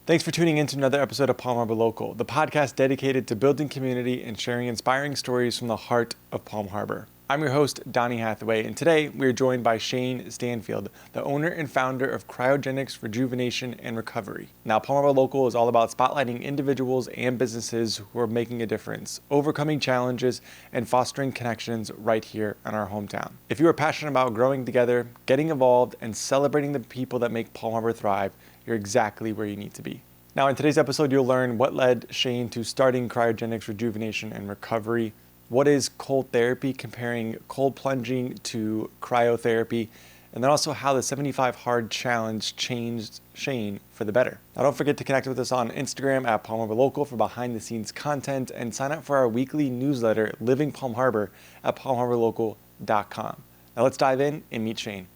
Thanks for tuning in to another episode of Palm Harbor Local, the podcast dedicated to building community and sharing inspiring stories from the heart of Palm Harbor. I'm your host, Donnie Hathaway, and today we are joined by Shane Stanfield, the owner and founder of Cryogenics Rejuvenation and Recovery. Now, Palm Harbor Local is all about spotlighting individuals and businesses who are making a difference, overcoming challenges, and fostering connections right here in our hometown. If you are passionate about growing together, getting involved, and celebrating the people that make Palm Harbor thrive, you're exactly where you need to be. Now, in today's episode, you'll learn what led Shane to starting Cryogenics Rejuvenation and Recovery, what is cold therapy, comparing cold plunging to cryotherapy, and then also how the 75 Hard Challenge changed Shane for the better. Now, don't forget to connect with us on Instagram at Palm Harbor Local for behind-the-scenes content, and sign up for our weekly newsletter, Living Palm Harbor, at palmharborlocal.com. Now, let's dive in and meet Shane.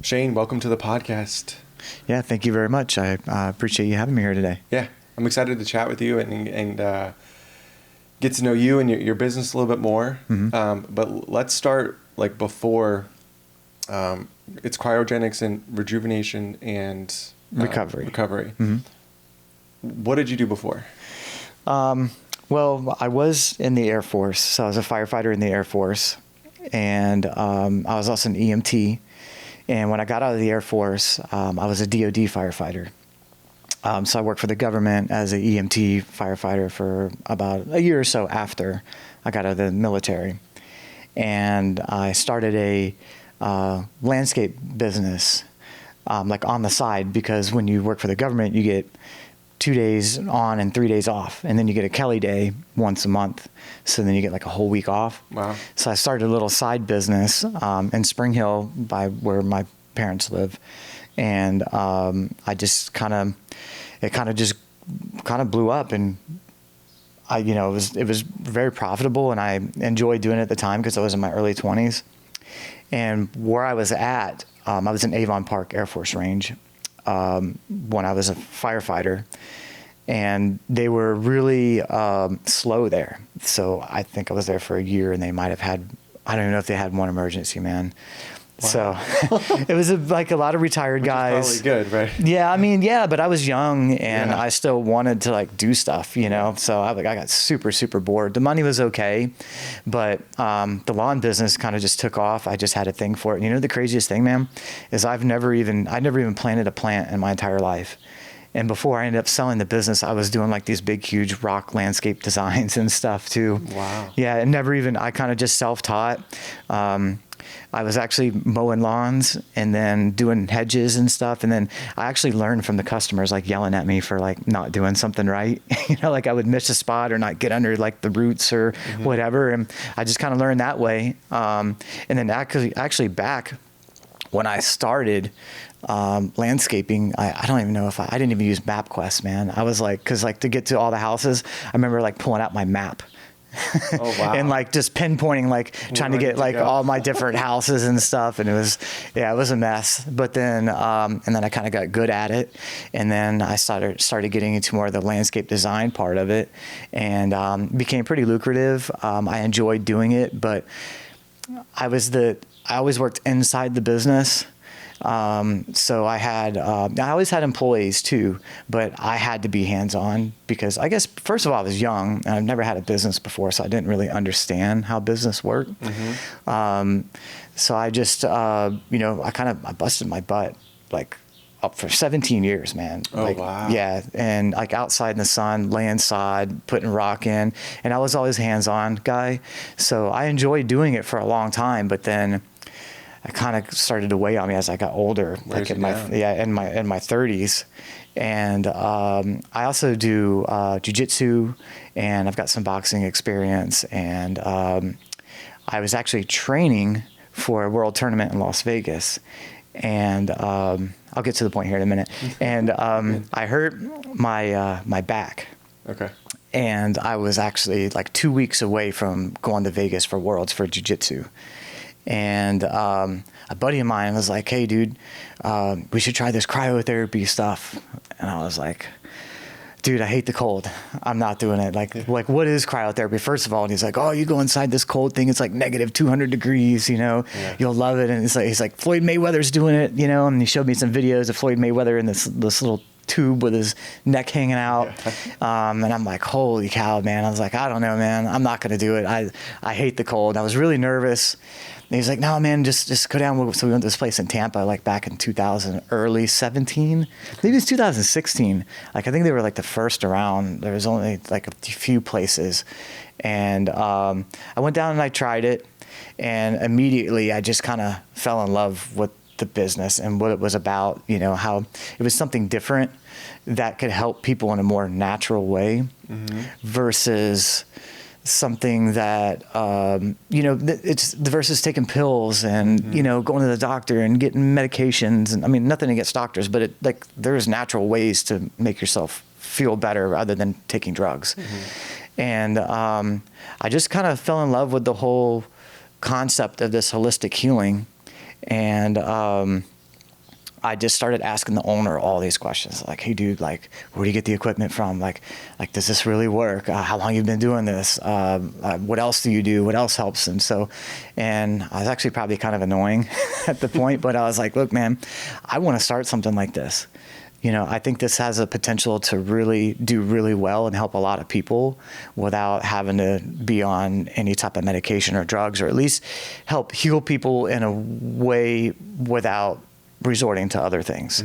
Shane, welcome to the podcast. Yeah, thank you very much. I appreciate you having me here today. Yeah, I'm excited to chat with you and get to know you and your business a little bit more. Mm-hmm. But let's start like before. It's cryogenics and rejuvenation and recovery. Mm-hmm. What did you do before? Well, I was in the Air Force, so I was a firefighter in the Air Force, and I was also an EMT. And when I got out of the Air Force, I was a DOD firefighter. So I worked for the government as an EMT firefighter for about a year or so after I got out of the military. And I started a landscape business, like on the side, because when you work for the government, you get 2 days on and 3 days off. And then you get a Kelly day once a month. So then you get like a whole week off. Wow. So I started a little side business in Spring Hill by where my parents live. And I just it kind of blew up, and it was very profitable, and I enjoyed doing it at the time because I was in my early 20s. And where I was at, I was in Avon Park Air Force Range when I was a firefighter, and they were really slow there. So I think I was there for a year, and they might have had, I don't even know if they had one emergency, man. Wow. So it was like a lot of retired guys. Which is probably good, right? Yeah, I mean, yeah, but I was young and I still wanted to like do stuff, So I got super, super bored. The money was okay, but the lawn business kind of just took off. I just had a thing for it. And the craziest thing, man, is I never even planted a plant in my entire life. And before I ended up selling the business, I was doing like these big, huge rock landscape designs and stuff too. Wow. Yeah, I kind of just self-taught. I was actually mowing lawns and then doing hedges and stuff. And then I actually learned from the customers, like yelling at me for like not doing something right. Like I would miss a spot or not get under like the roots or whatever. And I just kind of learned that way. And then actually back when I started landscaping, I don't even know if I didn't even use MapQuest, man. I was like, cause like to get to all the houses, I remember like pulling out my map. Oh, wow. And like just pinpointing, like trying to get like all my different houses and stuff. And it was a mess. But then, and then I kind of got good at it. And then I started getting into more of the landscape design part of it, and became pretty lucrative. I enjoyed doing it, but I always worked inside the business. So I always had employees too, but I had to be hands-on because I guess, first of all, I was young and I've never had a business before, so I didn't really understand how business worked. Mm-hmm. So I just, I busted my butt like up for 17 years, man. Oh, wow. Yeah. And like outside in the sun, laying sod, putting rock in, and I was always hands-on guy. So I enjoyed doing it for a long time, but then I kind of started to weigh on me as I got older, like in my 30s. And I also do jiu-jitsu, and I've got some boxing experience. And I was actually training for a world tournament in Las Vegas. And I'll get to the point here in a minute. And I hurt my back. Okay. And I was actually like 2 weeks away from going to Vegas for Worlds for jiu-jitsu. And a buddy of mine was like, "Hey, dude, we should try this cryotherapy stuff." And I was like, dude, I hate the cold. I'm not doing it. Like what is cryotherapy? First of all, and he's like, oh, you go inside this cold thing. It's like negative 200 degrees, you'll love it. And he's like, Floyd Mayweather's doing it, and he showed me some videos of Floyd Mayweather in this little tube with his neck hanging out. And I'm like, holy cow, man. I was like, I don't know, man. I'm not going to do it. I hate the cold. I was really nervous. And he's like, no, man, just go down. So we went to this place in Tampa, like back in 2000, early 17, maybe it's 2016. Like, I think they were like the first around. There was only like a few places. And I went down and I tried it. And immediately I just kind of fell in love with the business and what it was about, how it was something different that could help people in a more natural way versus something that, it's versus taking pills and, going to the doctor and getting medications. And I mean, nothing against doctors, but there's natural ways to make yourself feel better rather than taking drugs. And I just kind of fell in love with the whole concept of this holistic healing. And I just started asking the owner all these questions, like, hey, dude, like, where do you get the equipment from? Like, does this really work? How long you been doing this? What else do you do? What else helps? And I was actually probably kind of annoying at the point, but I was like, look, man, I want to start something like this. I think this has a potential to really do really well and help a lot of people without having to be on any type of medication or drugs, or at least help heal people in a way without resorting to other things.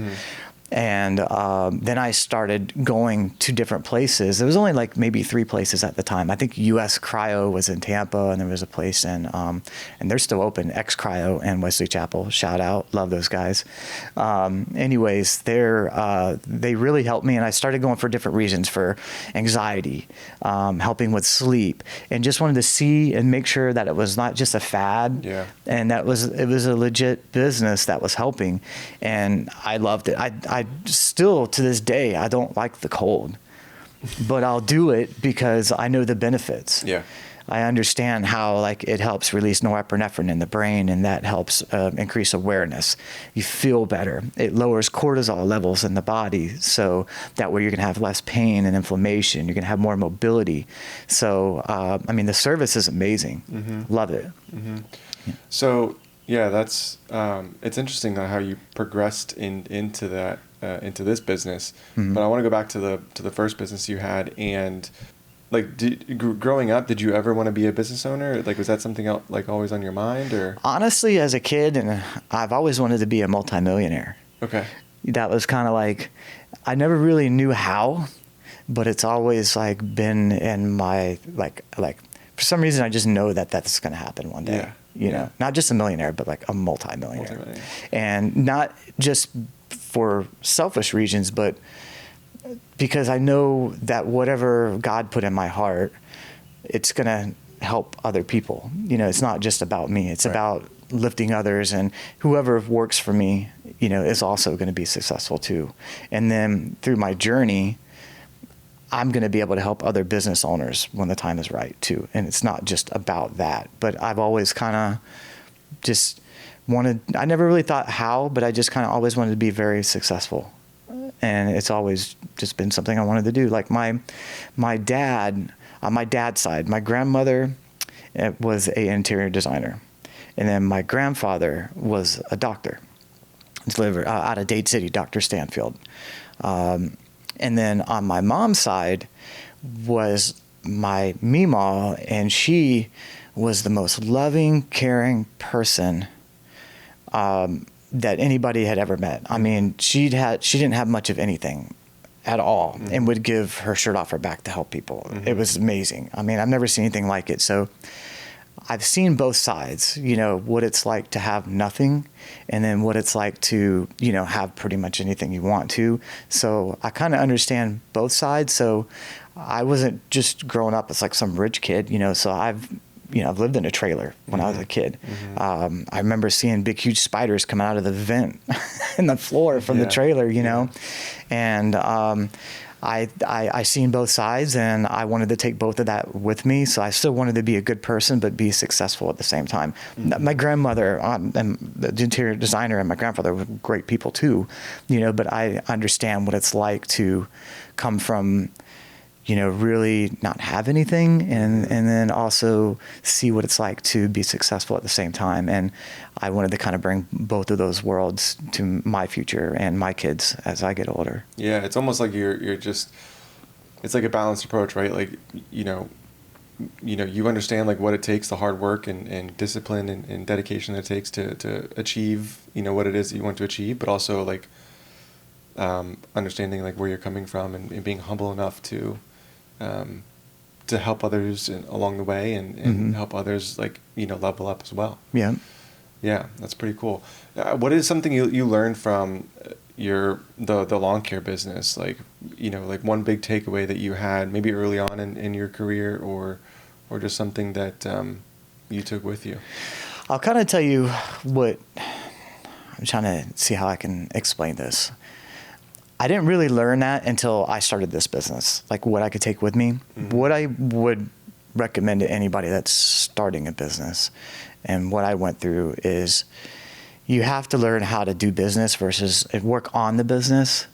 And then I started going to different places. There was only like maybe 3 places at the time. I think US Cryo was in Tampa, and there was a place in, and they're still open, X Cryo and Wesley Chapel. Shout out, love those guys. Anyways, they really helped me, and I started going for different reasons, for anxiety, helping with sleep, and just wanted to see and make sure that it was not just a fad, and that it was a legit business that was helping, and I loved it. I still, to this day, I don't like the cold, but I'll do it because I know the benefits. I understand how it helps release norepinephrine in the brain, and that helps increase awareness. You feel better. It lowers cortisol levels in the body, so that way you're going to have less pain and inflammation. You're going to have more mobility. So, I mean, the service is amazing. Love it. So, yeah, that's it's interesting how you progressed into that into this business. But I want to go back to the first business you had, and growing up, did you ever want to be a business owner? Was that something else, always on your mind, or? Honestly, as a kid, and I've always wanted to be a multimillionaire. Okay. That was kind of I never really knew how, but it's always been in my for some reason I just know that that's going to happen one day. Not just a millionaire, but a multimillionaire. And not just for selfish reasons, but because I know that whatever God put in my heart, it's going to help other people. It's not just about me. It's about lifting others, and whoever works for me, is also going to be successful too. And then through my journey, I'm going to be able to help other business owners when the time is right too. And it's not just about that, but I've always kind of just wanted, I never really thought how, but I just kind of always wanted to be very successful. And it's always just been something I wanted to do. My dad, on my dad's side, my grandmother was an interior designer. And then my grandfather was a doctor. He's lived out of Dade City, Dr. Stanfield. And then on my mom's side was my Meemaw, and she was the most loving, caring person that anybody had ever met. I mean, she didn't have much of anything at all, and would give her shirt off her back to help people. It was amazing. I mean, I've never seen anything like it. So I've seen both sides, what it's like to have nothing, and then what it's like to, have pretty much anything you want to. So I kind of understand both sides. So I wasn't just growing up as some rich kid, so I've lived in a trailer when I was a kid. I remember seeing big, huge spiders come out of the vent in the floor from the trailer, and I seen both sides, and I wanted to take both of that with me. So I still wanted to be a good person, but be successful at the same time. My grandmother and the interior designer and my grandfather were great people too, but I understand what it's like to come from, really not have anything, and then also see what it's like to be successful at the same time. And I wanted to kind of bring both of those worlds to my future and my kids as I get older. Yeah, it's almost like you're just, it's like a balanced approach, right? Like, you understand like what it takes, the hard work and discipline and dedication that it takes to achieve, what it is that you want to achieve, but also like understanding like where you're coming from and being humble enough to help others along the way and help others like, level up as well. Yeah. Yeah, that's pretty cool. What is something you learned from the lawn care business? Like, like one big takeaway that you had maybe early on in your career or just something that you took with you? I'll kind of tell you what, I'm trying to see how I can explain this. I didn't really learn that until I started this business, like what I could take with me. What I would recommend to anybody that's starting a business and what I went through is you have to learn how to do business versus work on the business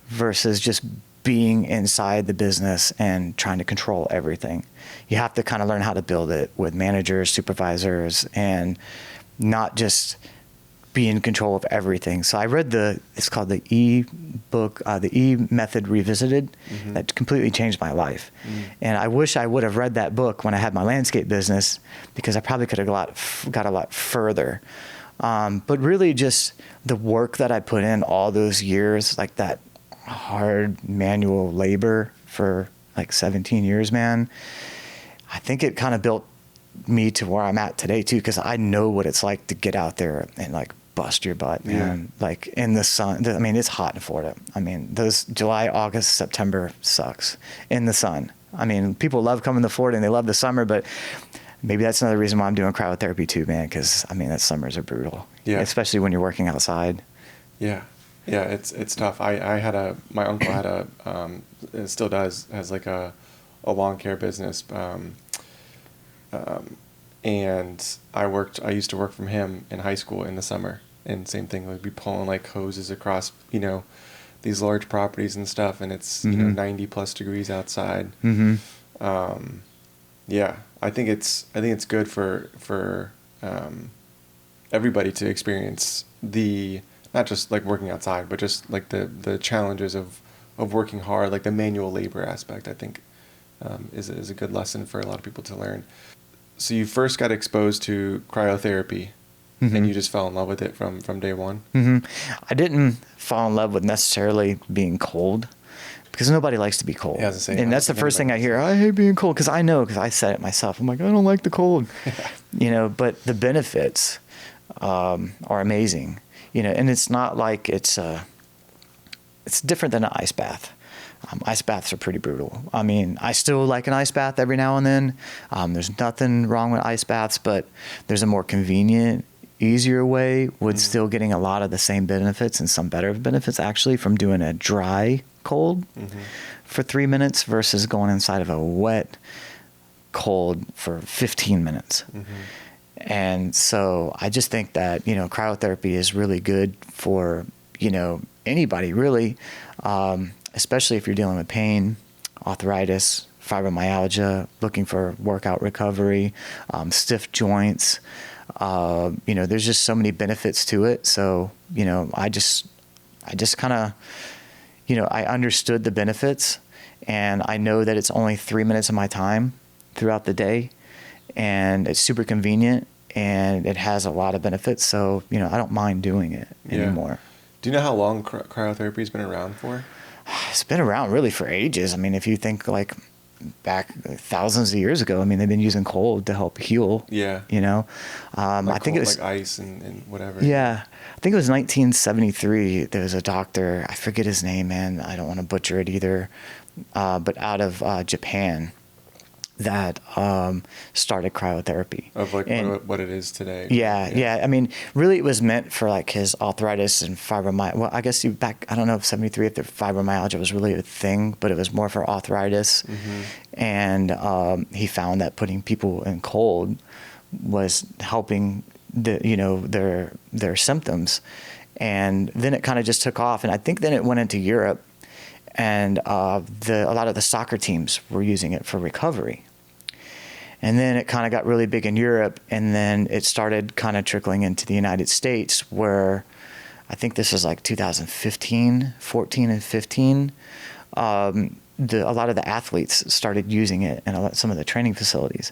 versus just being inside the business and trying to control everything. You have to kind of learn how to build it with managers, supervisors, and not just be in control of everything. So I read it's called the E-book, the E-Method Revisited. That completely changed my life. And I wish I would have read that book when I had my landscape business, because I probably could have got a lot further. But really just the work that I put in all those years, like that hard manual labor for like 17 years, man, I think it kind of built me to where I'm at today too, because I know what it's like to get out there and like bust your butt, man. Yeah. Like in the sun. I mean, it's hot in Florida. I mean, those July, August, September sucks in the sun. I mean, people love coming to Florida and they love the summer, but maybe that's another reason why I'm doing cryotherapy too, man, because I mean, that summers are brutal. Yeah. Especially when you're working outside. Yeah. Yeah. It's tough. My uncle had it still has like a lawn care business. And I used to work from him in high school in the summer, and same thing, we'd be pulling like hoses across, these large properties and stuff, and it's, 90 plus degrees outside. Yeah, I think it's good for everybody to experience not just like working outside, but just like the challenges of working hard, like the manual labor aspect, I think is a good lesson for a lot of people to learn. So you first got exposed to cryotherapy, and you just fell in love with it from day one? I didn't fall in love with necessarily being cold, because nobody likes to be cold. Yeah, and that's the first thing I hear. I hate being cold, because I said it myself. I'm like, I don't like the cold. But the benefits are amazing. And it's not like it's different than an ice bath. Ice baths are pretty brutal. I mean, I still like an ice bath every now and then. There's nothing wrong with ice baths, but there's a more convenient, easier way with still getting a lot of the same benefits and some better benefits actually from doing a dry cold for 3 minutes versus going inside of a wet cold for 15 minutes. And so I just think that, cryotherapy is really good for, anybody really. Especially if you're dealing with pain, arthritis, fibromyalgia, looking for workout recovery, stiff joints. There's just so many benefits to it. So, I just kind of, I understood the benefits, and I know that it's only 3 minutes of my time throughout the day, and it's super convenient, and it has a lot of benefits. So, I don't mind doing it anymore. Do you know how long cryotherapy has been around for? It's been around really for ages. I mean, if you think like back thousands of years ago, I mean, they've been using cold to help heal. Yeah. I think it was like ice and whatever. Yeah. I think it was 1973. There was a doctor, I forget his name, man. I don't want to butcher it either. But out of Japan, that started cryotherapy. Of like And what it is today. yeah. I mean, really, it was meant for like his arthritis and fibromyalgia. Well, I guess I don't know if 73 if the fibromyalgia was really a thing, but it was more for arthritis. And he found that putting people in cold was helping their symptoms. And then it kind of just took off. And I think then it went into Europe, and a lot of the soccer teams were using it for recovery. And then it kind of got really big in Europe, and then it started kind of trickling into the United States, where I think this is like 2015, 14 and 15. A lot of the athletes started using it in some of the training facilities.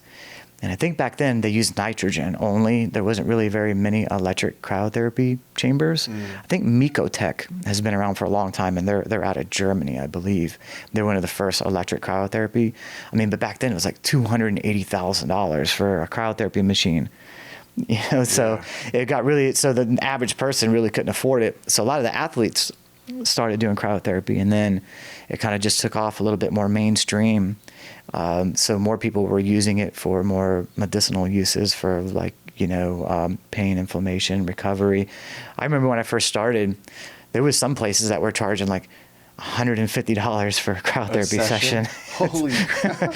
And I think back then they used nitrogen only. There wasn't really very many electric cryotherapy chambers. I think Mikotech has been around for a long time, and they're out of Germany, I believe. They're one of the first electric cryotherapy. I mean, but back then it was like $280,000 for a cryotherapy machine. So it got really, so the average person really couldn't afford it. So a lot of the athletes started doing cryotherapy, and then it kind of just took off a little bit more mainstream. So more people were using it for more medicinal uses for like, pain, inflammation, recovery. I remember when I first started, there was some places that were charging like $150 for a cryotherapy session. Holy crap.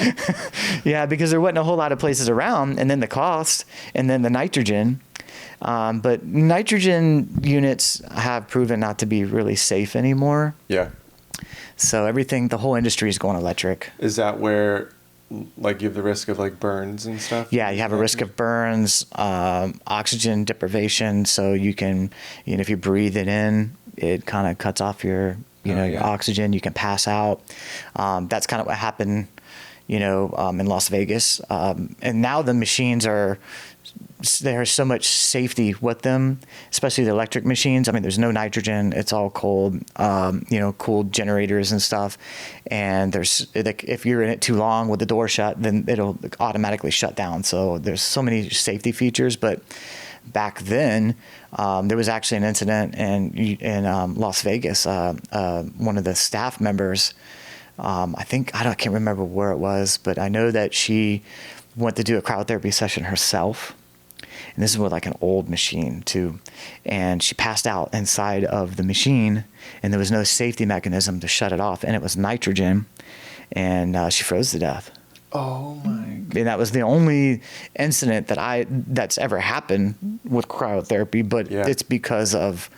Yeah, because there wasn't a whole lot of places around, and then the cost, and then the nitrogen. But nitrogen units have proven not to be really safe anymore. Yeah. So the whole industry is going electric. Is that where, like, you have the risk of like burns and stuff? Yeah, you have a risk of burns, oxygen deprivation. So you can, if you breathe it in, it kind of cuts off your oxygen. You can pass out. That's kind of what happened, in Las Vegas. And now the machines there's so much safety with them, especially the electric machines. I mean, there's no nitrogen. It's all cold, cooled generators and stuff. And if you're in it too long with the door shut, then it'll automatically shut down. So there's so many safety features. But back then, there was actually an incident in Las Vegas. One of the staff members, I can't remember where it was, but I know that she went to do a cryotherapy session herself. And this is with like an old machine too. And she passed out inside of the machine, and there was no safety mechanism to shut it off. And it was nitrogen, and she froze to death. Oh my God. And that was the only incident that's ever happened with cryotherapy, but it's because of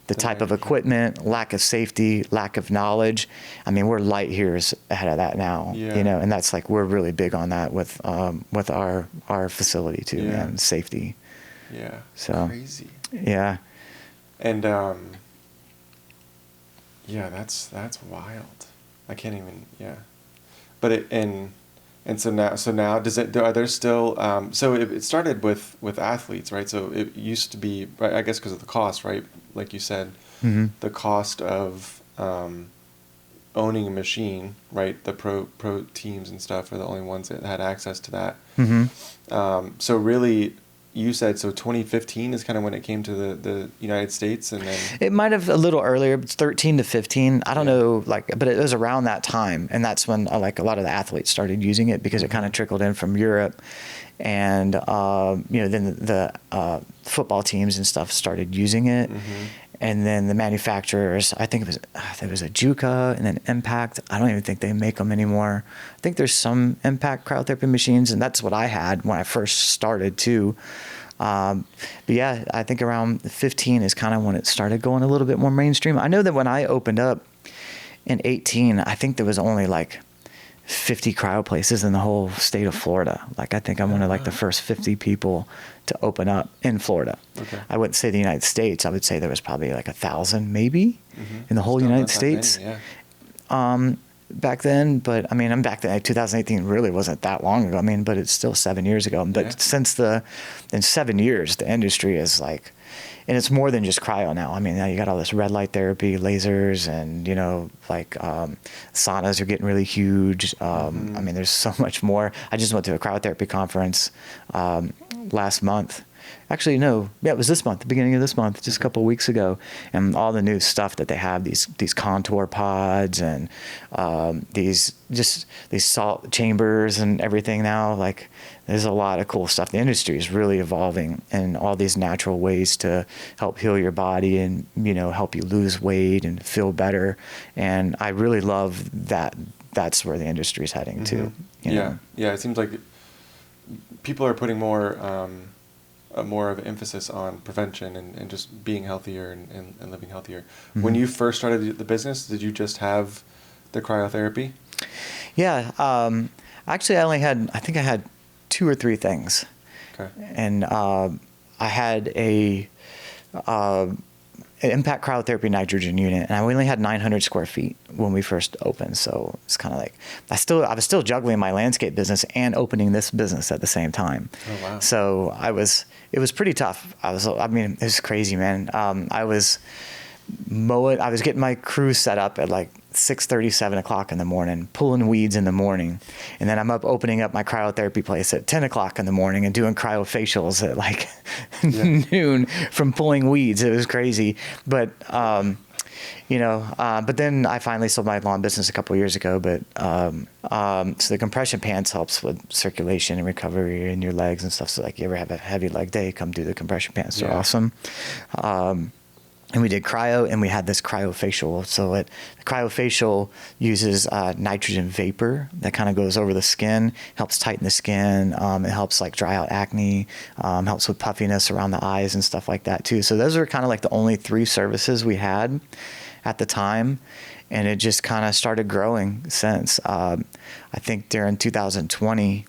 the type of equipment, lack of safety, lack of knowledge. I mean, we're light years ahead of that now, and that's like, we're really big on that with our facility too, man, safety. Yeah. So crazy. Yeah. And that's wild. I can't even. Yeah. But so now are there still so it started with athletes, right? So it used to be, right, I guess because of the cost, right? Like you said, the cost of owning a machine, right? The pro teams and stuff are the only ones that had access to that. So really, you said, so 2015 is kind of when it came to the United States, and then it might have a little earlier. It's 13 to 15. I don't know, but it was around that time, and that's when a lot of the athletes started using it, because it kind of trickled in from Europe, and then the football teams and stuff started using it. And then the manufacturers, I think there was a Juca and then Impact. I don't even think they make them anymore. I think there's some Impact cryotherapy machines, and that's what I had when I first started too. But yeah, I think around 15 is kind of when it started going a little bit more mainstream. I know that when I opened up in 18, I think there was only like 50 cryo places in the whole state of Florida. Like, I think I'm one of like the first 50 people to open up in Florida. Okay. I wouldn't say the United States. I would say there was probably like 1,000 maybe in the whole United States. Many, back then, but I mean, I'm back then. 2018 really wasn't that long ago. I mean, but it's still 7 years ago. But in 7 years, the industry is like, and it's more than just cryo now. I mean, now you got all this red light therapy, lasers, and saunas are getting really huge. I mean, there's so much more. I just went to a cryotherapy conference last month, Actually, no. Yeah, it was this month, the beginning of this month, just a couple of weeks ago. And all the new stuff that they have, these contour pods and these salt chambers and everything now. Like, there's a lot of cool stuff. The industry is really evolving, and all these natural ways to help heal your body and, help you lose weight and feel better. And I really love that. That's where the industry is heading to. Yeah. It seems like people are putting more of an emphasis on prevention and just being healthier and living healthier. Mm-hmm. When you first started the business, did you just have the cryotherapy? Yeah. Actually, I had 2 or 3 things. Okay. And I had an impact cryotherapy nitrogen unit, and I only had 900 square feet when we first opened. So it's kind of like I was still juggling my landscape business and opening this business at the same time. Oh wow! So it was pretty tough. It was crazy, man. I was getting my crew set up at like 6:30, 7 o'clock in the morning, pulling weeds in the morning. And then I'm up opening up my cryotherapy place at 10 o'clock in the morning and doing cryofacials at like noon from pulling weeds. It was crazy. But, but then I finally sold my lawn business a couple of years ago. But so the compression pants helps with circulation and recovery in your legs and stuff. So like you ever have a heavy leg day, come do the compression pants. They're awesome. And we did cryo, and we had this cryofacial. So the cryofacial uses nitrogen vapor that kind of goes over the skin, helps tighten the skin. It helps like dry out acne, helps with puffiness around the eyes and stuff like that too. So those are kind of like the only 3 services we had at the time, and it just kind of started growing since. I think during 2020,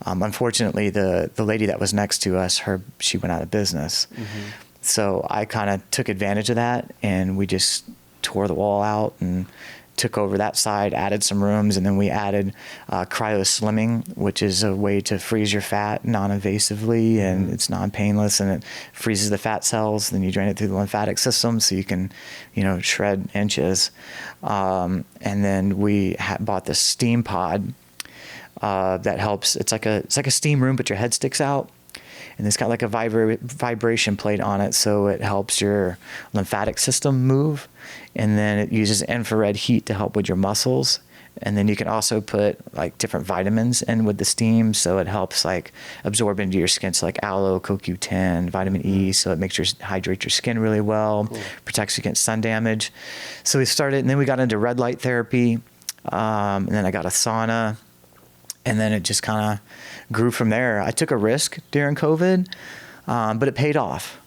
unfortunately, the lady that was next to us, she went out of business. Mm-hmm. So I kind of took advantage of that, and we just tore the wall out and took over that side, added some rooms, and then we added cryo slimming, which is a way to freeze your fat non-invasively, and it's non-painless, and it freezes the fat cells. Then you drain it through the lymphatic system, so you can, shred inches. And then we bought this steam pod that helps. It's like a steam room, but your head sticks out. And it's got like a vibration plate on it, so it helps your lymphatic system move. And then it uses infrared heat to help with your muscles. And then you can also put like different vitamins in with the steam, so it helps like absorb into your skin. So like aloe, CoQ10, vitamin E, so it makes hydrate your skin really well, cool. Protects you against sun damage. So we started, and then we got into red light therapy, and then I got a sauna. And then it just kind of grew from there. I took a risk during COVID, but it paid off.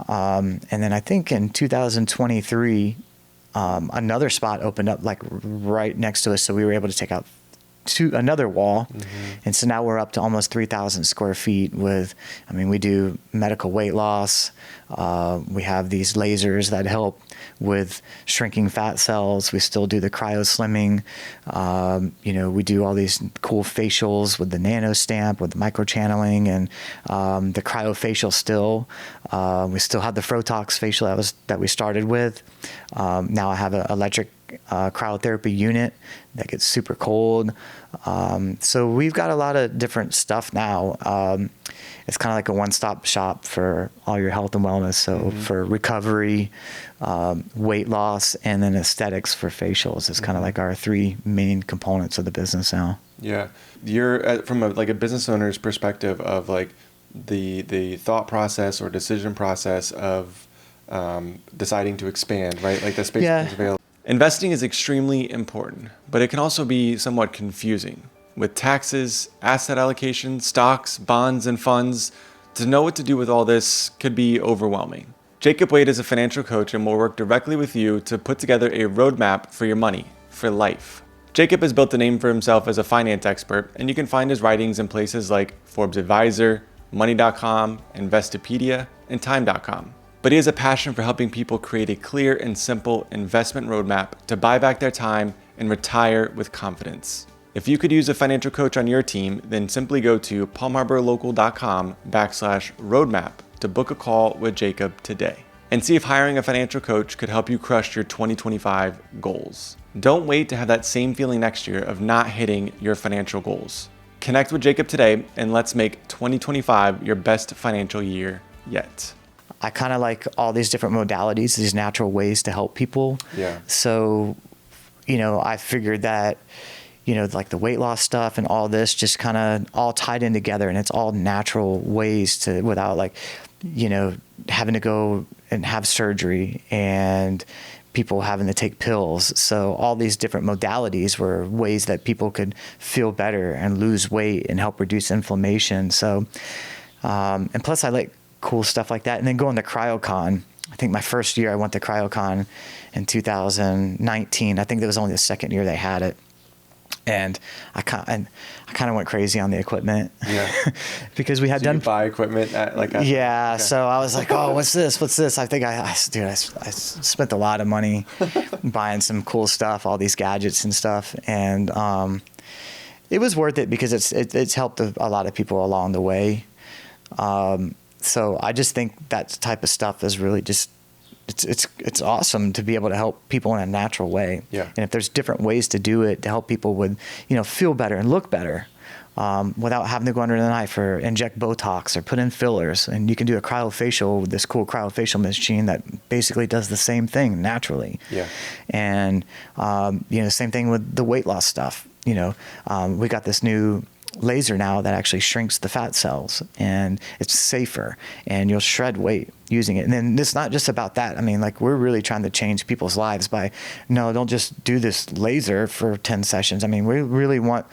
And then I think in 2023, another spot opened up like right next to us. So we were able to take out another wall. Mm-hmm. And so now we're up to almost 3,000 square feet we do medical weight loss. We have these lasers that help with shrinking fat cells. We still do the cryo slimming. We do all these cool facials with the nano stamp, with the microchanneling, and the cryofacial still. We still have the Frotox facial that we started with. Now I have an electric cryotherapy unit that gets super cold. So we've got a lot of different stuff now. It's kind of like a one-stop shop for all your health and wellness. So for recovery, weight loss, and then aesthetics for facials. It's kind of like our 3 main components of the business now. Yeah. You're from a business owner's perspective of like the thought process or decision process of deciding to expand, right? Like the space is available. Investing is extremely important, but it can also be somewhat confusing. With taxes, asset allocation, stocks, bonds, and funds, to know what to do with all this could be overwhelming. Jacob Wade is a financial coach and will work directly with you to put together a roadmap for your money, for life. Jacob has built a name for himself as a finance expert, and you can find his writings in places like Forbes Advisor, Money.com, Investopedia, and Time.com. But he has a passion for helping people create a clear and simple investment roadmap to buy back their time and retire with confidence. If you could use a financial coach on your team, then simply go to palmharborlocal.com/roadmap to book a call with Jacob today and see if hiring a financial coach could help you crush your 2025 goals. Don't wait to have that same feeling next year of not hitting your financial goals. Connect with Jacob today and let's make 2025 your best financial year yet. I kind of like all these different modalities, these natural ways to help people. Yeah. So, I figured that, like the weight loss stuff and all this just kind of all tied in together, and it's all natural ways to, without like, having to go and have surgery and people having to take pills. So all these different modalities were ways that people could feel better and lose weight and help reduce inflammation. So, and plus I like cool stuff like that. And then going to CryoCon. I think my first year I went to CryoCon in 2019. I think that was only the second year they had it. And I kind of went crazy on the equipment. Yeah. Because we had done. You buy equipment at like. Yeah. Okay. So I was like, oh, what's this? What's this? I think I spent a lot of money buying some cool stuff, all these gadgets and stuff. And it was worth it because it's helped a lot of people along the way. So I just think that type of stuff is really just, it's awesome to be able to help people in a natural way. Yeah. And if there's different ways to do it to help people with, feel better and look better, without having to go under the knife or inject Botox or put in fillers. And you can do a cryofacial with this cool cryofacial machine that basically does the same thing naturally. Yeah. And, same thing with the weight loss stuff. We got this new laser now that actually shrinks the fat cells, and it's safer, and you'll shred weight using it. And then it's not just about that. I mean, like, we're really trying to change people's lives by, no, don't just do this laser for 10 sessions. I mean, we really want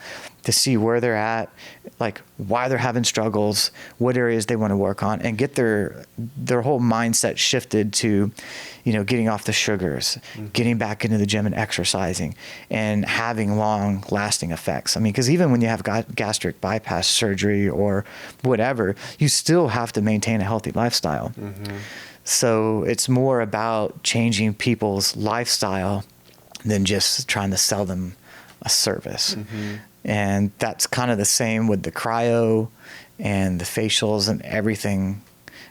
to see where they're at, like why they're having struggles, what areas they want to work on, and get their whole mindset shifted to, getting off the sugars, getting back into the gym and exercising, and having long lasting effects. I mean, because even when you have gastric bypass surgery or whatever, you still have to maintain a healthy lifestyle. Mm-hmm. So it's more about changing people's lifestyle than just trying to sell them a service. Mm-hmm. And that's kind of the same with the cryo and the facials and everything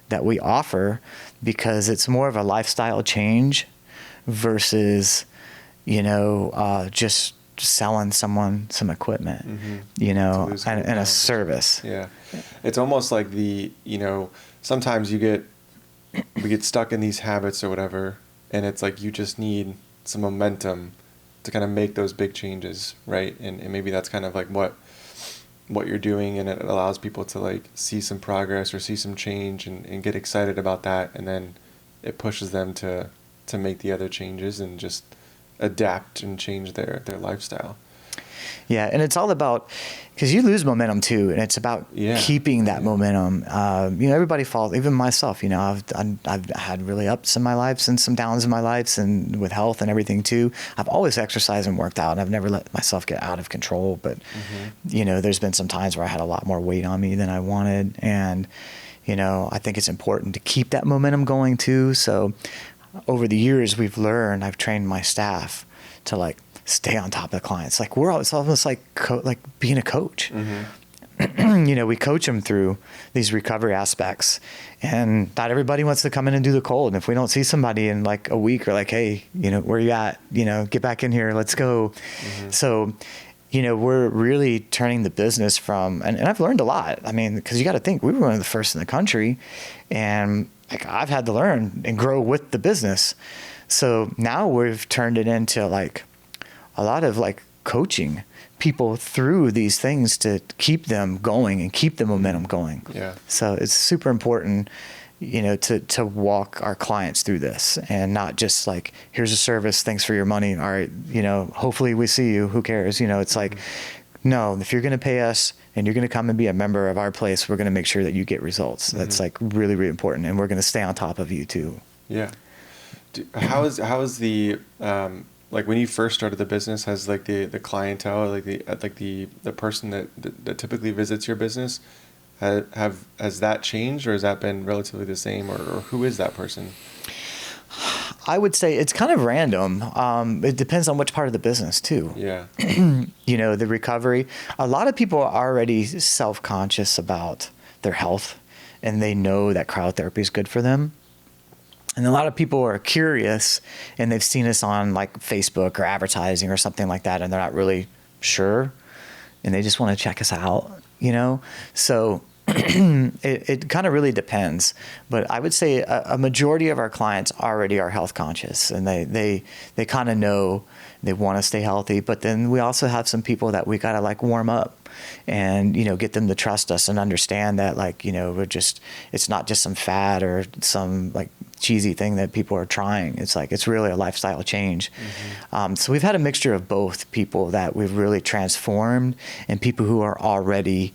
that we offer, because it's more of a lifestyle change versus, just selling someone some equipment, mm-hmm. and a service. Yeah. It's almost like sometimes we get stuck in these habits or whatever, and it's like you just need some momentum to kind of make those big changes, right? And maybe that's kind of like what you're doing, and it allows people to like see some progress or see some change and get excited about that, and then it pushes them to make the other changes and just adapt and change their lifestyle. Yeah, and it's all about, because you lose momentum too, and it's about keeping that momentum. Everybody falls, even myself. I've had really ups in my lives and some downs in my lives, and with health and everything too. I've always exercised and worked out, and I've never let myself get out of control. But there's been some times where I had a lot more weight on me than I wanted, and I think it's important to keep that momentum going too. So over the years, I've trained my staff to like stay on top of the clients. Like it's almost like being a coach. Mm-hmm. We coach them through these recovery aspects, and not everybody wants to come in and do the cold. And if we don't see somebody in like a week, we're like, hey, where you at? Get back in here. Let's go. Mm-hmm. So, we're really turning the business from, and I've learned a lot. I mean, because you got to think, we were one of the first in the country, and like I've had to learn and grow with the business. So now we've turned it into like a lot of like coaching people through these things to keep them going and keep the momentum going. Yeah. So it's super important, to walk our clients through this, and not just like, here's a service, thanks for your money. All right. Hopefully we see you, who cares? It's like, no, if you're going to pay us and you're going to come and be a member of our place, we're going to make sure that you get results. Mm-hmm. That's like really, really important. And we're going to stay on top of you too. Yeah. How is the, like when you first started the business, has like the clientele, like the person that typically visits your business, has that changed, or has that been relatively the same, or who is that person? I would say it's kind of random. It depends on which part of the business too. Yeah. The recovery. A lot of people are already self-conscious about their health, and they know that cryotherapy is good for them. And a lot of people are curious, and they've seen us on like Facebook or advertising or something like that, and they're not really sure. and they just want to check us out, you know? So it kind of really depends, but I would say a majority of our clients already are health conscious, and they kind of know they want to stay healthy. But then we also have some people that we got to like warm up and, you know, get them to trust us and understand that, like, you know, it's not just some fad or some like cheesy thing that people are trying. It's like, it's really a lifestyle change. So we've had a mixture of both people that we've really transformed and people who are already,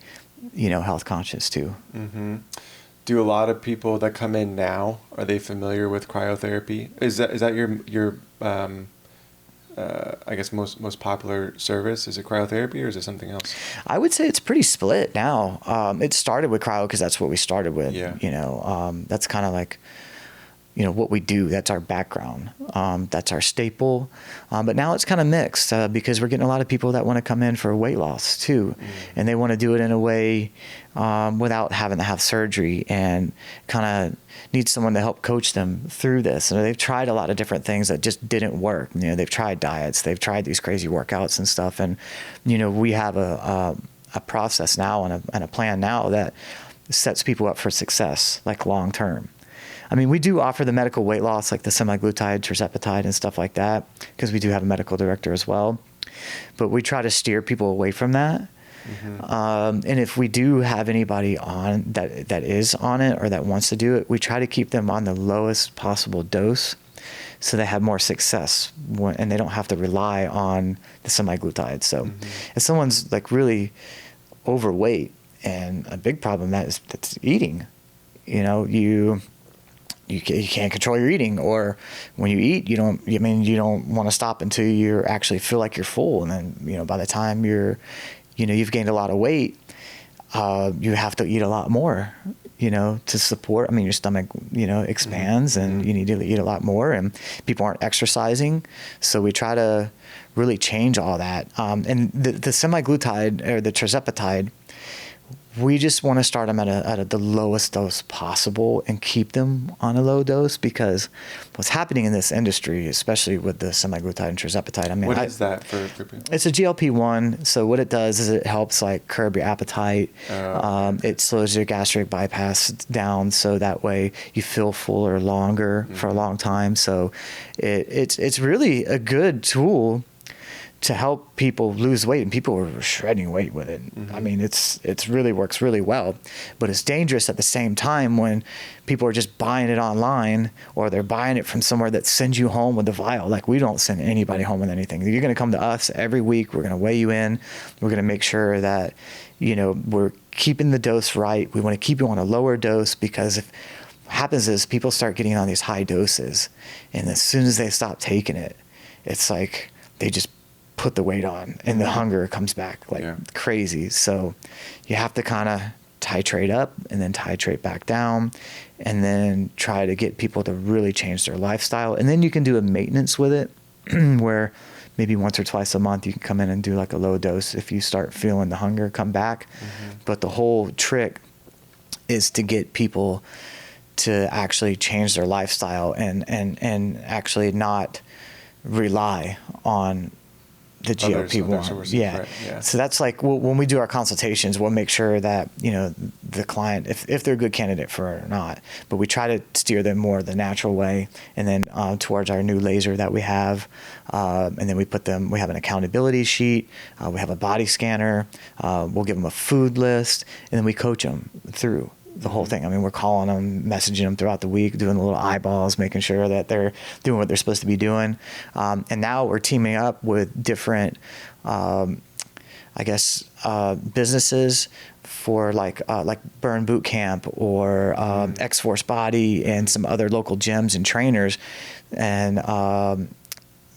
you know, health conscious too. Do a lot of people that come in now, are they familiar with cryotherapy? Is that your I guess most popular service? Is it cryotherapy or is it something else? I would say it's pretty split now. It started with cryo because that's what we started with. Yeah. You know, that's kind of like, you know, what we do. That's our background. That's our staple. But now it's kind of mixed because we're getting a lot of people that want to come in for weight loss too. And they want to do it in a way without having to have surgery, and kind of need someone to help coach them through this. And they've tried a lot of different things that just didn't work. You know, they've tried diets, they've tried these crazy workouts and stuff. And, you know, we have a process now and a plan now that sets people up for success, like long term. I mean, we do offer the medical weight loss, like the semaglutide, tirzepatide, and stuff like that, because we do have a medical director as well. But we try to steer people away from that. And if we do have anybody on that is on it or that wants to do it, we try to keep them on the lowest possible dose so they have more success and they don't have to rely on the semaglutide. So if someone's like really overweight, and a big problem that's eating, you know, you can't control your eating, or when you eat, you don't want to stop until you actually feel like you're full. And then, you know, by the time you've gained a lot of weight, you have to eat a lot more, you know, to support. I mean, your stomach, you know, expands and you need to eat a lot more, and people aren't exercising. So we try to really change all that. And the semaglutide or the tirzepatide, we just want to start them at the lowest dose possible and keep them on a low dose, because what's happening in this industry, especially with the semaglutide and tirzepatide, I mean, what is that for people? It's a GLP-1. So what it does is it helps like curb your appetite. It slows your gastric bypass down, so that way you feel fuller longer for a long time. So it's really a good tool to help people lose weight, and people are shredding weight with it. I mean, it's really works really well, but it's dangerous at the same time when people are just buying it online, or they're buying it from somewhere that sends you home with the vial. Like, we don't send anybody home with anything. You're going to come to us every week. We're going to weigh you in. We're going to make sure that, you know, we're keeping the dose right. We want to keep you on a lower dose, because if what happens is people start getting on these high doses, and as soon as they stop taking it, it's like they just put the weight on, and the hunger comes back like crazy. So you have to kind of titrate up and then titrate back down, and then try to get people to really change their lifestyle. And then you can do a maintenance with it where maybe once or twice a month you can come in and do like a low dose if you start feeling the hunger come back. But the whole trick is to get people to actually change their lifestyle and actually not rely on the GLP-1. Yeah. So that's like, when we do our consultations, we'll make sure that, you know, the client, if they're a good candidate for it or not, but we try to steer them more the natural way, and then towards our new laser that we have. And then we have an accountability sheet. We have a body scanner. We'll give them a food list, and then we coach them through the whole thing. I mean, we're calling them, messaging them throughout the week, doing the little eyeballs, making sure that they're doing what they're supposed to be doing. And now we're teaming up with different, businesses for like Burn Boot Camp or X-Force Body and some other local gyms and trainers. And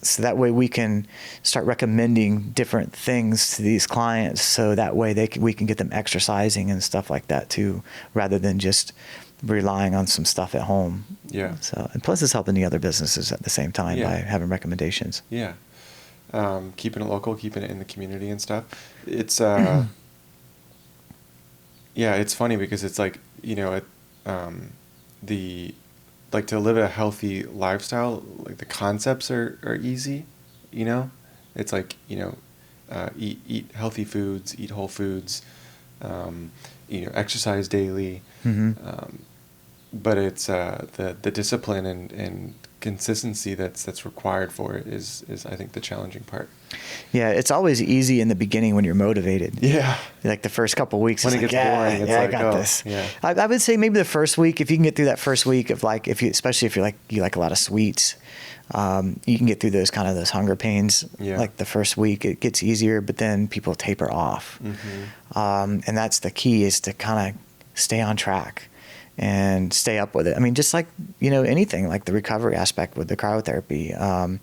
so that way we can start recommending different things to these clients, so that way we can get them exercising and stuff like that too, rather than just relying on some stuff at home. Yeah. So, and plus it's helping the other businesses at the same time by having recommendations. Yeah. Keeping it local, keeping it in the community and stuff. It's it's funny because it's like, you know, like to live a healthy lifestyle, like the concepts are easy, you know? It's like, you know, eat healthy foods, eat whole foods, exercise daily. But it's the discipline and consistency that's required for it is I think the challenging part. Yeah, it's always easy in the beginning when you're motivated. Yeah, like the first couple of weeks when it gets boring, it's I like, got this. Yeah, I would say maybe the first week, if you can get through that first week of like, especially if you like a lot of sweets, you can get through those hunger pains. Yeah. Like the first week, it gets easier, but then people taper off. And that's the key, is to kind of stay on track and stay up with it. I mean, just like, anything, like the recovery aspect with the cryotherapy.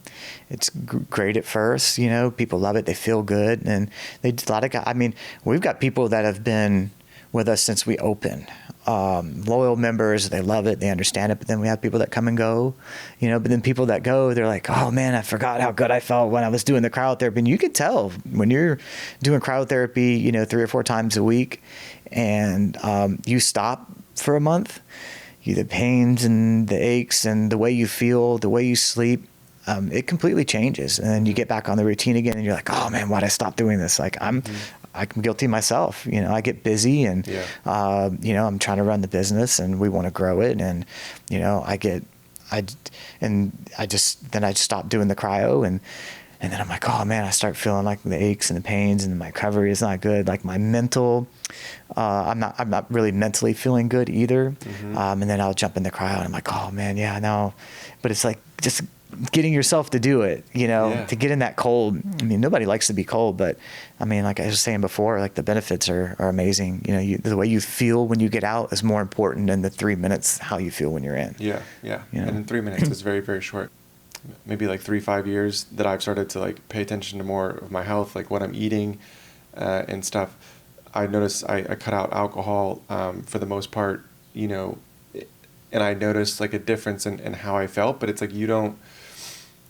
It's great at first, people love it. They feel good. And a lot of guys, I mean, we've got people that have been with us since we opened. Loyal members, they love it, they understand it. But then we have people that come and go, but then people that go, they're like, oh man, I forgot how good I felt when I was doing the cryotherapy. And you can tell when you're doing cryotherapy, 3 or 4 times a week, and you stop for a month, the pains and the aches and the way you feel, the way you sleep, it completely changes. And then you get back on the routine again, and you're like, oh man, why'd I stop doing this? Like I'm guilty myself. I get busy, and I'm trying to run the business, and we want to grow it, and I just stopped doing the cryo, and then I'm like, oh man, I start feeling like the aches and the pains, and my recovery is not good. Like my mental, I'm not really mentally feeling good either. And then I'll jump in the cryo, and I'm like, oh man, yeah, no. But it's like just getting yourself to do it, to get in that cold. I mean, nobody likes to be cold, but I mean, like I was saying before, like the benefits are amazing. The way you feel when you get out is more important than the 3 minutes how you feel when you're in. Yeah. And in 3 minutes is very, very short. Maybe like 3-5 years that I've started to like pay attention to more of my health, like what I'm eating and stuff. I noticed I cut out alcohol for the most part, and I noticed like a difference in how I felt. But it's like you don't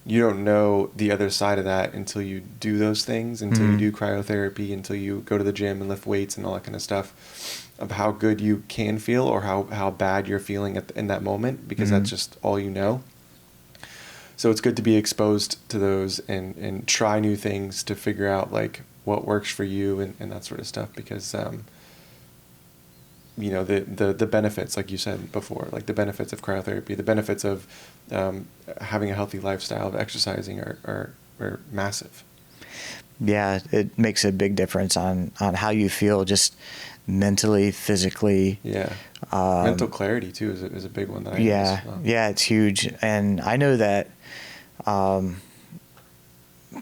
know the other side of that until you do those things, until you do cryotherapy, until you go to the gym and lift weights and all that kind of stuff, of how good you can feel or how bad you're feeling in that moment, because that's just all you know. So it's good to be exposed to those and try new things to figure out like what works for you and that sort of stuff, because the benefits, like you said before, like the benefits of cryotherapy, the benefits of having a healthy lifestyle, of exercising are massive. Yeah, it makes a big difference on how you feel, just mentally, physically. Yeah. Mental clarity too is a big one that I use as well. Yeah, it's huge. And I know that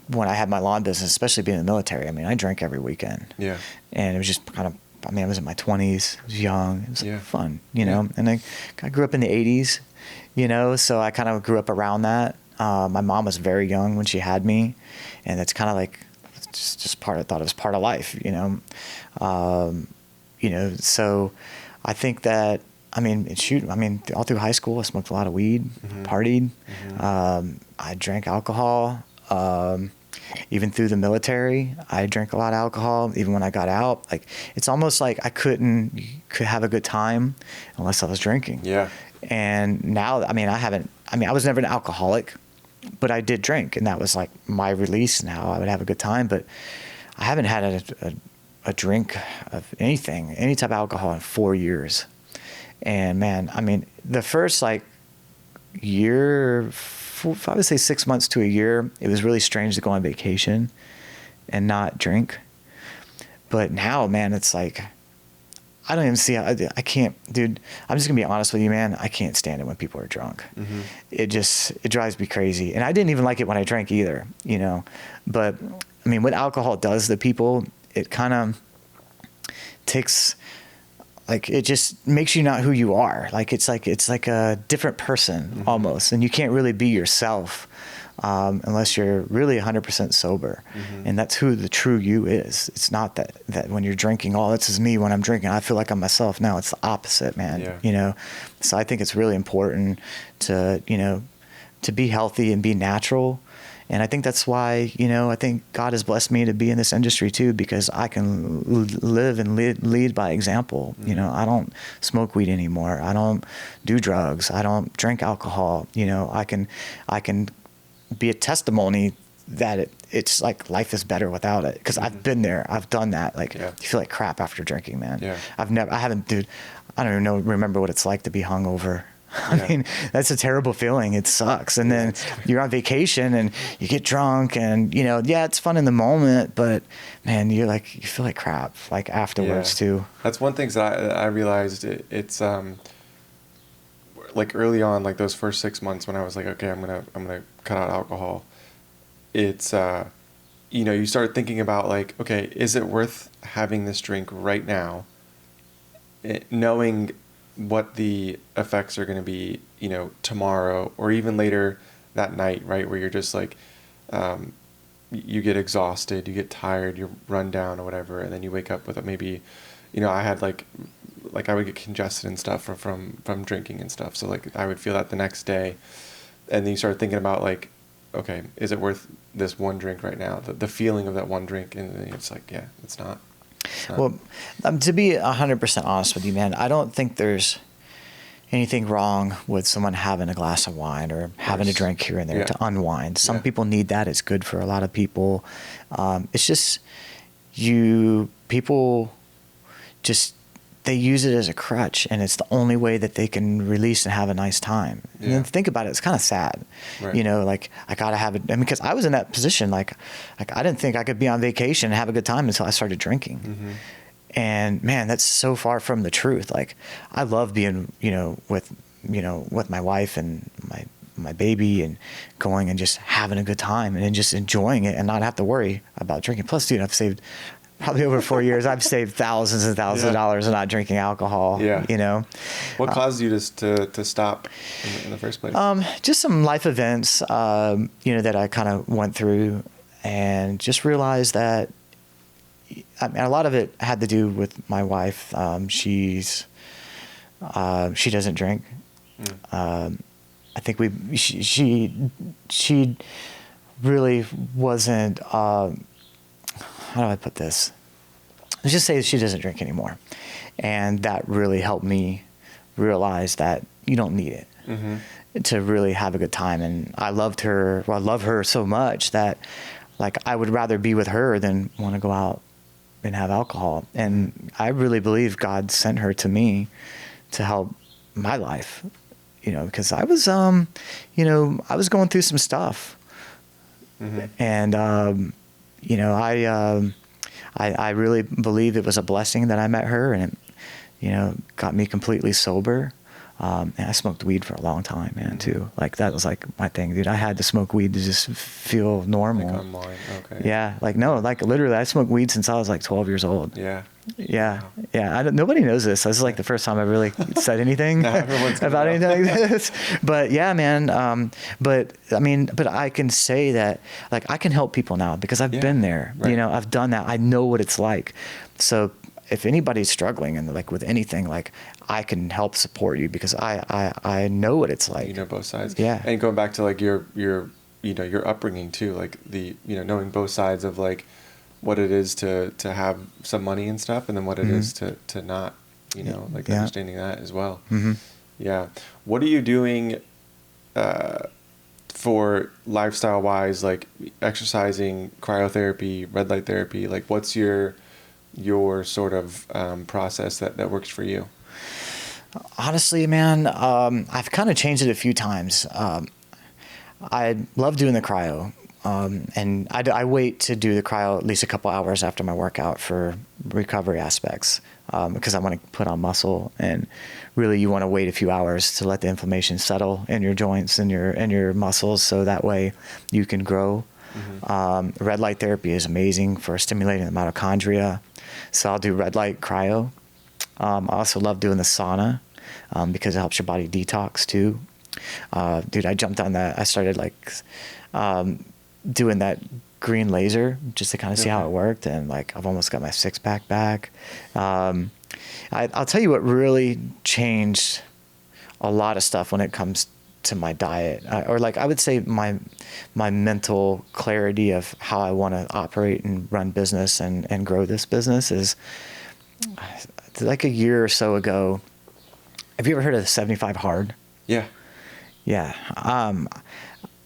when I had my lawn business, especially being in the military, I mean, I drank every weekend. Yeah. And it was just kind of, I was in my 20s, I was young, it was fun, and I grew up in the 80s, so I kind of grew up around that. My mom was very young when she had me, and it's kind of like, just I thought it was part of life, so I think that, all through high school, I smoked a lot of weed, partied, I drank alcohol, even through the military, I drank a lot of alcohol. Even when I got out, like it's almost like I could have a good time unless I was drinking. Yeah. And now, I was never an alcoholic, but I did drink, and that was like my release. Now I would have a good time, but I haven't had a drink of anything, any type of alcohol in 4 years. And man, the first like year, I would say 6 months to a year, it was really strange to go on vacation and not drink. But now, man, it's like, I don't even see how, I can't, dude, I'm just gonna be honest with you, man, I can't stand it when people are drunk. It drives me crazy. And I didn't even like it when I drank either, but what alcohol does to people, it kind of takes, like, it just makes you not who you are. Like it's like a different person almost, and you can't really be yourself unless you're really 100% sober. And that's who the true you is. It's not that when you're drinking, oh, this is me when I'm drinking, I feel like I'm myself. No, it's the opposite, man. So I think it's really important to be healthy and be natural. And I think that's why, I think God has blessed me to be in this industry too, because I can live and lead by example. I don't smoke weed anymore. I don't do drugs. I don't drink alcohol. I can be a testimony that it's like life is better without it. Cause I've been there, I've done that. Like you feel like crap after drinking, man. Yeah. I don't even remember what it's like to be hungover. I mean, that's a terrible feeling. It sucks. And then you're on vacation and you get drunk and, you know, it's fun in the moment, but man, you feel like crap, like afterwards too. That's one thing that I realized it's, like early on, like those first 6 months when I was like, okay, I'm going to cut out alcohol. It's, you know, you start thinking about like, okay, is it worth having this drink right now? Knowing what the effects are going to be, you know, tomorrow or even later that night, right? Where you're just like, you get exhausted, you get tired, you run down or whatever. And then you wake up with maybe, you know, I had like I would get congested and stuff from drinking and stuff. So like I would feel that the next day. And then you start thinking about like, okay, is it worth this one drink right now? The feeling of that one drink. And then it's like, yeah, it's not. Well, to be 100% honest with you, man, I don't think there's anything wrong with someone having a glass of wine or having a drink here and there to unwind. Some people need that. It's good for a lot of people. It's just people they use it as a crutch, and it's the only way that they can release and have a nice time. And then think about it, it's kind of sad. Right. You know, like I gotta have it. I mean, because I was in that position, like I didn't think I could be on vacation and have a good time until I started drinking. Mm-hmm. And man, that's so far from the truth. Like I love being, with my wife and my baby and going and just having a good time and then just enjoying it and not have to worry about drinking. Plus, dude, I've saved probably over 4 years, I've saved thousands and thousands of dollars of not drinking alcohol. Yeah. You know, what caused you to stop in the first place? Just some life events, that I kind of went through, and just realized that. I mean, a lot of it had to do with my wife. She doesn't drink. I think she really wasn't. How do I put this? Let's just say she doesn't drink anymore. And that really helped me realize that you don't need it to really have a good time. And I loved her. Well, I love her so much that like I would rather be with her than want to go out and have alcohol. And I really believe God sent her to me to help my life, because I was, I was going through some stuff. And, I really believe it was a blessing that I met her, and it, got me completely sober. And I smoked weed for a long time, man, too. Like that was like my thing, dude. I had to smoke weed to just feel normal. Like online, okay. Yeah, like literally, I smoked weed since I was like 12 years old. Yeah. Yeah, wow. Yeah. Nobody knows this. This is like the first time I really said anything about anything like this. But yeah, man. But I can say that like I can help people now because I've been there. Right. I've done that. I know what it's like. So if anybody's struggling and like with anything, like I can help support you because I know what it's like. Both sides. Yeah. And going back to like your upbringing too, like the knowing both sides of like what it is to have some money and stuff, and then what it is to not, understanding that as well. Mm-hmm. Yeah. What are you doing for lifestyle wise, like exercising, cryotherapy, red light therapy? Like what's your sort of process that works for you? Honestly, man, I've kind of changed it a few times. I love doing the cryo. And I wait to do the cryo at least a couple hours after my workout for recovery aspects, because I want to put on muscle, and really you want to wait a few hours to let the inflammation settle in your joints and your muscles, so that way you can grow. Mm-hmm. Red light therapy is amazing for stimulating the mitochondria, so I'll do red light cryo. I also love doing the sauna because it helps your body detox too. Dude, I jumped on that. I started doing that green laser just to kind of see how it worked, and like I've almost got my 6-pack back. I'll tell you what really changed a lot of stuff when it comes to my diet, or like I would say my mental clarity of how I want to operate and run business and grow this business is like a year or so ago. Have you ever heard of the 75 hard? Yeah.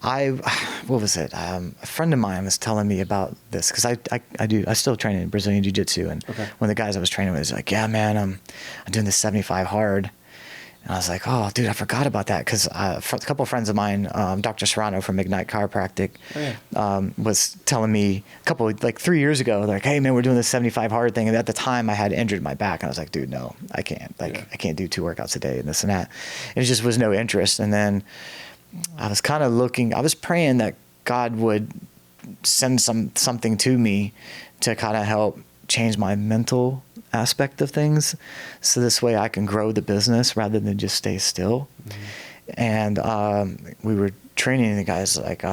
what was it? A friend of mine was telling me about this because I still train in Brazilian Jiu-Jitsu, and one of the guys I was training with was like, yeah, man, I'm doing this 75 hard. And I was like, oh, dude, I forgot about that because a couple of friends of mine, Dr. Serrano from Ignite Chiropractic, was telling me like 3 years ago, like, hey, man, we're doing this 75 hard thing. And at the time, I had injured my back. And I was like, dude, no, I can't. I can't do 2 workouts a day and this and that. And it just was no interest. And then I was kind of I was praying that God would send something to me to kind of help change my mental aspect of things, so this way I can grow the business rather than just stay still. And we were training, and the guy's like,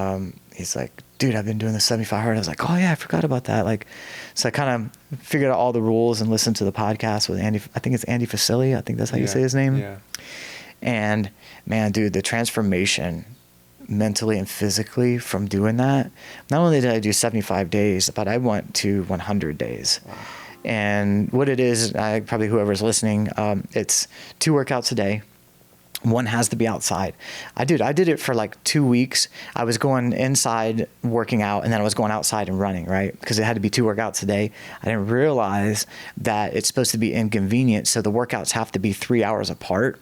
he's like, dude, I've been doing the 75 hard. I was like, oh yeah, I forgot about that. Like, so I kind of figured out all the rules and listened to the podcast with Andy. I think it's Andy Facili. I think that's how you say his name. Yeah. And man, dude, the transformation mentally and physically from doing that. Not only did I do 75 days, but I went to 100 days. Wow. And what it is, probably whoever's listening, it's 2 workouts a day. One has to be outside. I did it for like 2 weeks. I was going inside working out, and then I was going outside and running, right? Because it had to be 2 workouts a day. I didn't realize that it's supposed to be inconvenient, so the workouts have to be 3 hours apart.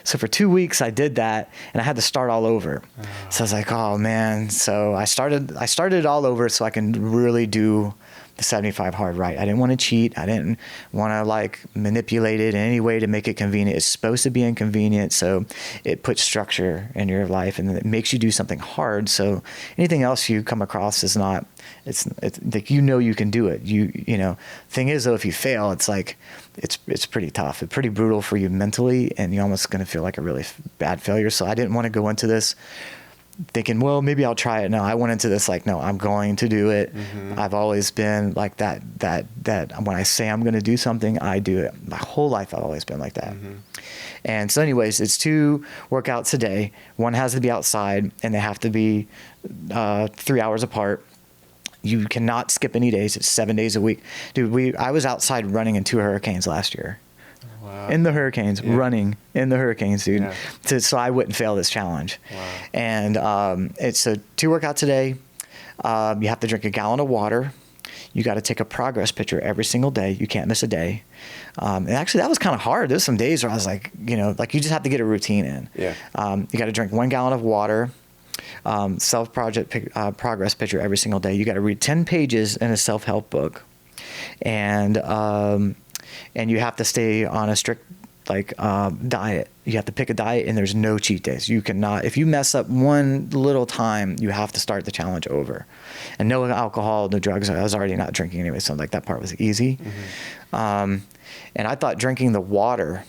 So for 2 weeks I did that, and I had to start all over. So I was like, oh man. So I started it all over so I can really do the 75 hard right. I didn't want to cheat. I didn't want to like manipulate it in any way to make it convenient. It's supposed to be inconvenient, so it puts structure in your life, and it makes you do something hard. So anything else you come across is not. It's like, you can do it. You know. Thing is though, if you fail, it's like it's pretty tough. It's pretty brutal for you mentally, and you're almost going to feel like a really bad failure. So I didn't want to go into this thinking, well, maybe I'll try it. No, I went into this like, no, I'm going to do it. I've always been like that when I say I'm going to do something, I do it. My whole life I've always been like that. And so anyways, it's 2 workouts a day. One has to be outside, and they have to be 3 hours apart. You cannot skip any days. It's 7 days a week. Dude, I was outside running in 2 hurricanes last year. Wow. In the hurricanes, running in the hurricanes, dude. Yeah. So I wouldn't fail this challenge. Wow. And it's 2 workouts a day. You have to drink a gallon of water. You got to take a progress picture every single day. You can't miss a day. And actually, that was kind of hard. There's some days where I was like, like you just have to get a routine in. Yeah. You got to drink 1 gallon of water. Progress picture every single day. You got to read 10 pages in a self-help book. And you have to stay on a strict diet. You have to pick a diet, and there's no cheat days. You cannot, if you mess up one little time, you have to start the challenge over. And no alcohol, no drugs. I was already not drinking anyway, so like that part was easy. And I thought drinking the water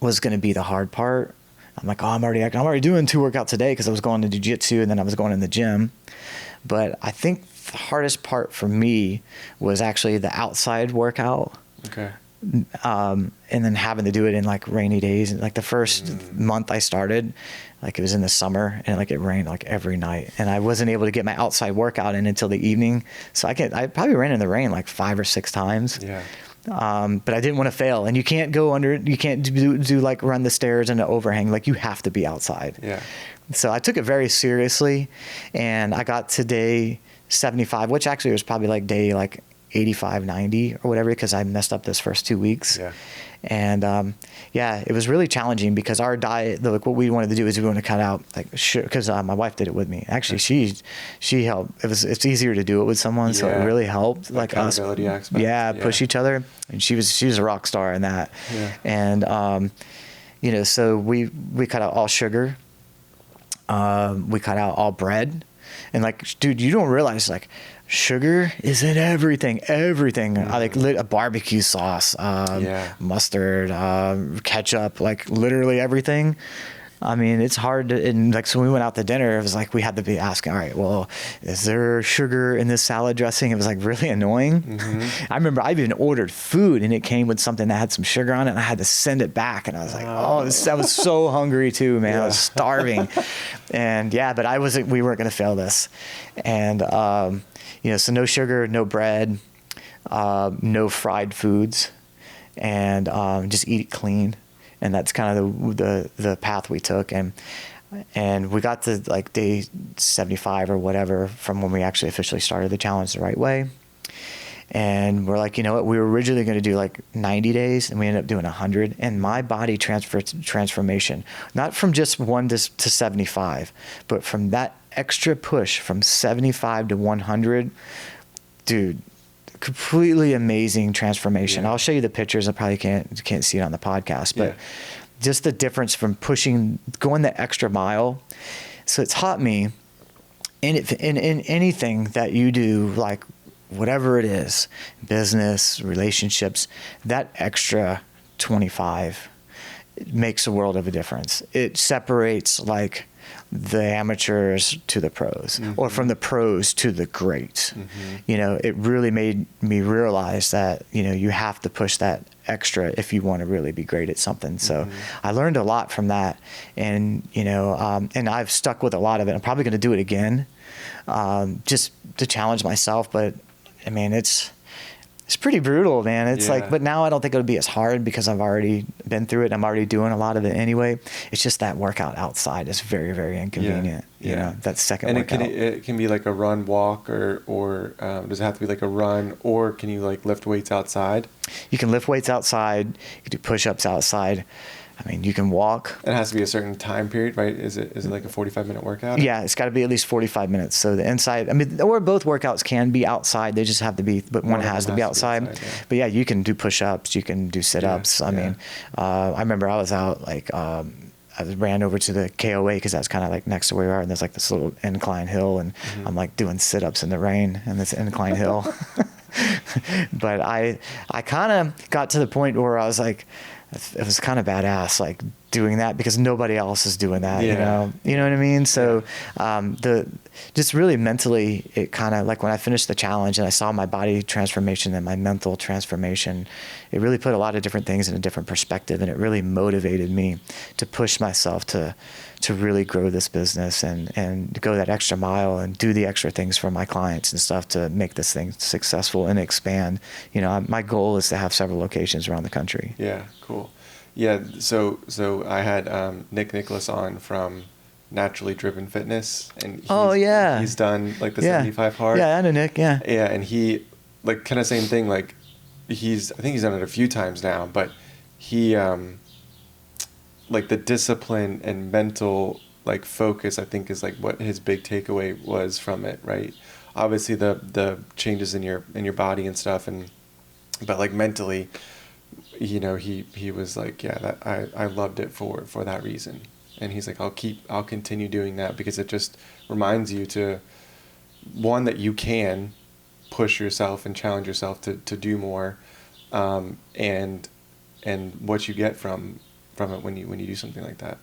was going to be the hard part. I'm like, oh, I'm already doing 2 workouts a day because I was going to jiu-jitsu and then I was going in the gym. But I think the hardest part for me was actually the outside workout. Okay. And then having to do it in like rainy days. And like the first month I started, like it was in the summer, and like it rained like every night, and I wasn't able to get my outside workout in until the evening. So I probably ran in the rain like 5 or 6 times. Yeah. But I didn't want to fail, and you can't do like run the stairs in an overhang. Like you have to be outside. Yeah. So I took it very seriously, and I got to day 75, which actually was probably like day like 85, 90 or whatever, because I messed up those first 2 weeks. Yeah. And it was really challenging because our diet, like what we wanted to do is we wanted to cut out like because my wife did it with me. Actually, she helped. It's easier to do it with someone, so it really helped. Like us, aspect. Push each other. And she was a rock star in that. Yeah. And so we cut out all sugar. We cut out all bread, and like, dude, you don't realize like sugar is in everything. I like a barbecue sauce, mustard, ketchup, like literally everything. I mean, it's hard to, and like, so when we went out to dinner, it was like, we had to be asking, all right, well, is there sugar in this salad dressing? It was like really annoying. Mm-hmm. I remember I even ordered food and it came with something that had some sugar on it, and I had to send it back. And I was like, I was so hungry too, man. I was starving. And but we weren't going to fail this. And, so no sugar, no bread, no fried foods, and just eat it clean. And that's kind of the path we took. And And we got to like day 75 or whatever from when we actually officially started the challenge the right way. And we're like, you know what, we were originally going to do like 90 days and we ended up doing 100. And my body transformation, not from just 1 to 75, but from that extra push from 75 to 100, dude, completely amazing transformation. Yeah. I'll show you the pictures. I probably can't see it on the podcast, but just the difference from going the extra mile. So it's taught me in anything that you do, like whatever it is, business, relationships, that extra 25 makes a world of a difference. It separates like the amateurs to the pros, or from the pros to the greats. You know, it really made me realize that, you know, you have to push that extra if you want to really be great at something. So I learned a lot from that, and, you know, and I've stuck with a lot of it. I'm probably going to do it again, just to challenge myself. But I mean, it's pretty brutal, man. It's like, but now I don't think it'll be as hard because I've already been through it. I'm already doing a lot of it anyway. It's just that workout outside is very, very inconvenient. You know, that second and workout. it can be like a run, walk, or does it have to be like a run, or can you like lift weights outside? You can lift weights outside. You can do push-ups outside. I mean, you can walk. It has to be a certain time period, right? Is it like a 45-minute workout? Yeah, it's got to be at least 45 minutes. So the inside, I mean, or both workouts can be outside. They just have to be, but one has to be outside. But yeah, you can do push-ups. You can do sit-ups. I mean, I remember I was out like, I ran over to the KOA because that's kind of like next to where we are, and there's like this little incline hill, and I'm like doing sit-ups in the rain and this incline hill. But I kind of got to the point where I was like, it was kind of badass, like doing that because nobody else is doing that, you know what I mean? So, just really mentally, it kind of like when I finished the challenge and I saw my body transformation and my mental transformation, it really put a lot of different things in a different perspective. And it really motivated me to push myself to really grow this business and go that extra mile and do the extra things for my clients and stuff to make this thing successful and expand. You know, my goal is to have several locations around the country. Yeah, cool. Yeah, so I had Nick Nicholas on from Naturally Driven Fitness, and he's done like the 75 hard. Yeah, I know Nick. Yeah, and he like kind of same thing. Like I think he's done it a few times now, but he like the discipline and mental like focus, I think, is like what his big takeaway was from it, right? Obviously the changes in your body and stuff, but like mentally, you know, he was like, that I loved it for that reason. And he's like, I'll continue doing that because it just reminds you to, one, that you can push yourself and challenge yourself to do more, and what you get from it when you do something like that.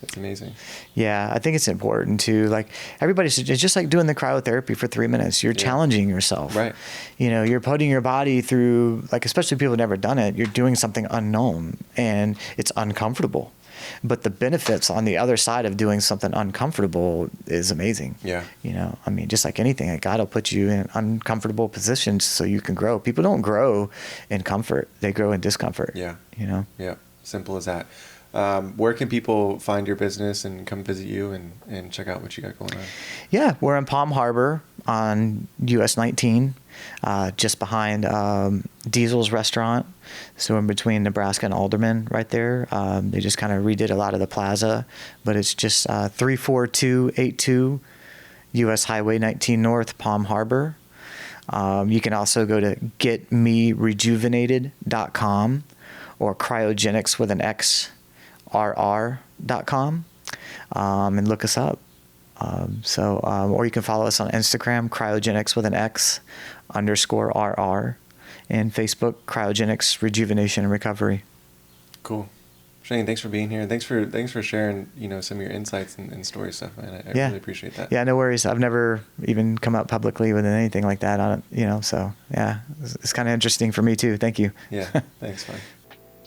It's amazing. Yeah, I think it's important too. Like it's just like doing the cryotherapy for 3 minutes. You're challenging yourself. Right. You know, you're putting your body through, like, especially people who've never done it, you're doing something unknown and it's uncomfortable. But the benefits on the other side of doing something uncomfortable is amazing. Yeah. You know, I mean, just like anything, like God will put you in uncomfortable positions so you can grow. People don't grow in comfort. They grow in discomfort. Yeah. You know? Yeah. Simple as that. Where can people find your business and come visit you and check out what you got going on? Yeah, we're in Palm Harbor on US 19, just behind Diesel's restaurant. So in between Nebraska and Alderman right there. They just kind of redid a lot of the plaza, but it's just 34282 US Highway 19 North, Palm Harbor. You can also go to getmerejuvenated.com or cryogenics with an X rr.com, and look us up. Or you can follow us on Instagram, cryogenics with an X _RR, and Facebook, Cryogenics Rejuvenation and Recovery. Cool. Shane, thanks for being here. Thanks for sharing, you know, some of your insights and story stuff, man. I really appreciate that. Yeah, no worries. I've never even come out publicly with anything like that. So yeah, it's kind of interesting for me too. Thank you. Yeah, thanks, man.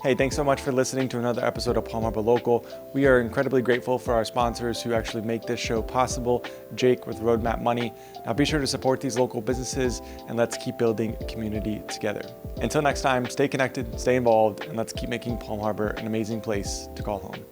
Hey, thanks so much for listening to another episode of Palm Harbor Local. We are incredibly grateful for our sponsors who actually make this show possible. Jake with Roadmap Money. Now be sure to support these local businesses and let's keep building a community together. Until next time, stay connected, stay involved, and let's keep making Palm Harbor an amazing place to call home.